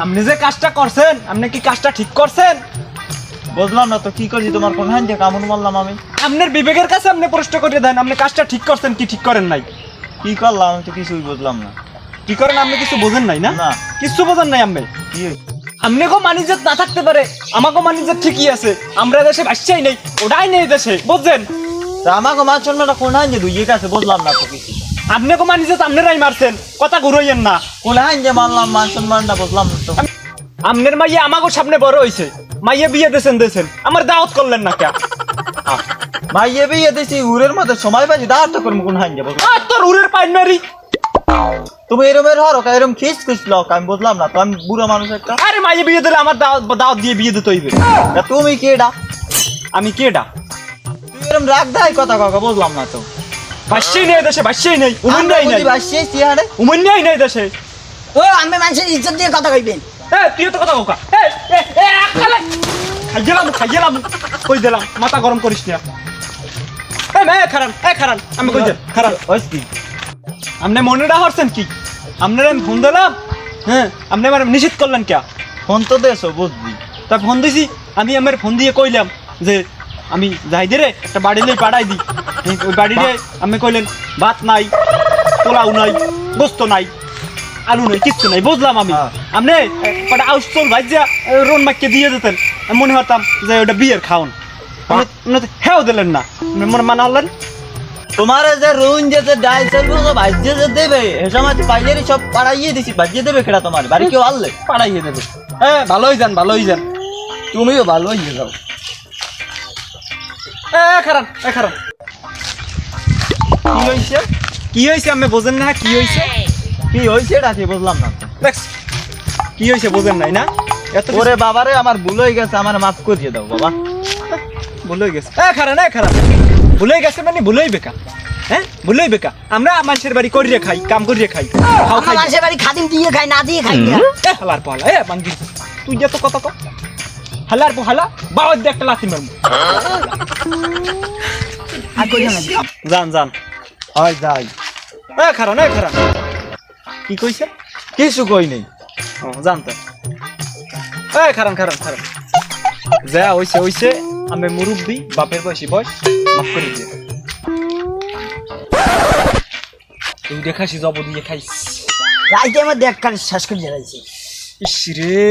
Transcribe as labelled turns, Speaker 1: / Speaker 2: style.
Speaker 1: আপনি যে কাজটা করছেন আপনি কি কাজটা ঠিক করছেন?
Speaker 2: বুঝলাম না তো কি করছি, তোমার কোন হ্যাঁ যে কামড় মারলাম আমি?
Speaker 1: আপনার বিবেকের কাছে আপনি প্রশ্ন করে দেন, আপনি কাজটা ঠিক করছেন কি ঠিক করেন নাই?
Speaker 2: কি করলাম আমি তো কিছুই বুঝলাম না।
Speaker 1: কি করেন আপনি কিছু বোঝেন নাই না?
Speaker 2: না।
Speaker 1: কিছু বোঝেন নাই আপনি।
Speaker 2: কি
Speaker 1: আপনাকেও মানিজ্যত না থাকতে পারে, আমাকেও মানিজ্যত ঠিকই আছে, আমরা দেশে বাচ্চাই নেই, ওটাই নেই দেশে, বুঝছেন?
Speaker 2: আমাকে মান সম্মানটা কোন হ্যাঁ যে দুই কাছে বুঝলাম না তো কিছু।
Speaker 1: আপনাকেও মানিজ্যত আপনারাই মারছেন, কথা ঘুরাইয়েন না।
Speaker 2: কোন হ্যাঁ যে মানলাম, মান সম্মানটা বুঝলাম না তো।
Speaker 1: আপনার মাইয়া আমাকেও সামনে বড় হয়েছে, মাইয়া বিয়ে দিয়েছেন আমার দাওয়াত করলেন না কে?
Speaker 2: মাইয়ে বিয়ে দিছি উরের মধ্যে সময় পাইছি, দাঁড় তো করবো কোন হ্যাঁ যে বুঝলাম।
Speaker 1: আর তোর উরের পাইন মারি।
Speaker 2: তুমি এরমের হরো এরম খিস খিস লোক, আমি বুঝলাম না তো, আমি বুড়ো মানুষ একটা।
Speaker 1: আরে মাইয়া বিয়ে দিলে আমার দাওয়াত দিয়ে বিয়ে দিতে হইবে।
Speaker 2: তুমি কেডা?
Speaker 1: আমি কেডা?
Speaker 2: তুই এরম রাগ দাই কথা কাকা বুঝলাম না তো।
Speaker 1: বাচ্চাই নেই দেশে, বাচ্চাই নেই, উমন্যাই নাই, উমন্যাই নাই দেশে।
Speaker 3: ও আমি মানুষের ইজ্জত দিয়ে কথা কইবেন।
Speaker 1: তুই তো কথা কোকা, খাইলাম কই দিলাম, মাথা গরম করিস না। খারান আমি কই দিলাম খারান। আপনি মনেটা হরছেন কি? আপনার আমি ফোন দিলাম, হ্যাঁ আপনি আমার নিষেধ করলেন কে?
Speaker 2: ফোন তো দেছো বুঝলি।
Speaker 1: তা ফোন দিছি, আমি আমার ফোন দিয়ে কইলাম যে আমি যাই দে রে একটা বাড়ি লই পাঠাই দিই। ওই বাড়িতে আমি কইলেন ভাত নাই, পোলাও নাই, গোস্ত নাই, আলু নাই, কিচ্ছু নাই, বুঝলাম আমি। আপনি কটা আউস চল ভাই যা রোন মাইকে দিয়ে যেতেন, আমি মনে হতাম যে ওটা বিয়ের খাওন। হেও দিলেন না, মনে মানা হলেন।
Speaker 2: তোমার যে রুন যে ডাল চালবো ভাজিয়ে যে দেবে এ সময় তো বাইরে সব পাড়াইয়ে দিছি, ভাজিয়ে দেবে কেডা তোমার বাড়ি কেউ আনলে?
Speaker 1: পাঠাইয়ে দেবে। ভালোই যান, ভালোই যান।
Speaker 2: তুমিও ভালো হয়ে যাও।
Speaker 1: খারান
Speaker 2: কি হয়েছে?
Speaker 1: কি হয়েছে আমি বোঝেন না? কি হয়েছে?
Speaker 2: কি হয়েছে এটা কি বুঝলাম না তো।
Speaker 1: দেখ কি হয়েছে বোঝেন নাই না? এত
Speaker 2: ওরে বাবারে আমার ভুল হয়ে গেছে, আমার মাফ করিয়ে দাও বাবা।
Speaker 1: ভুল হয়ে গেছে। খারান ভুল হয়ে গেছে মানে ভুল হইবে কা? হ্যাঁ ভুল হইবে কা? আমরা মানুষের বাড়ি করিয়ে খাই, কাম করিয়ে খাই, খাও খাই।
Speaker 3: মানুষের বাড়ি খাদিম দিয়ে খাই, না দিয়ে খাই না।
Speaker 1: হালার পালা মাঙ্গি তুই যত কথা কো হালার হালা বাবার দিয়ে একটা লাথি মারবো।
Speaker 3: আর কই না।
Speaker 1: যান
Speaker 2: হয় যাই।
Speaker 1: খারান কি কইছে?
Speaker 2: কিছু কই নেই।
Speaker 1: জানতো খারান যা হইছে আমি মুরব্বী, বাপের বয়সী বয়স, মাফ করে দিয়ে তুই দেখাসি জব দিয়ে খাইস।
Speaker 3: রাইতে আমার দেখ কাল শেষ করে যাইছি।
Speaker 1: ইস রে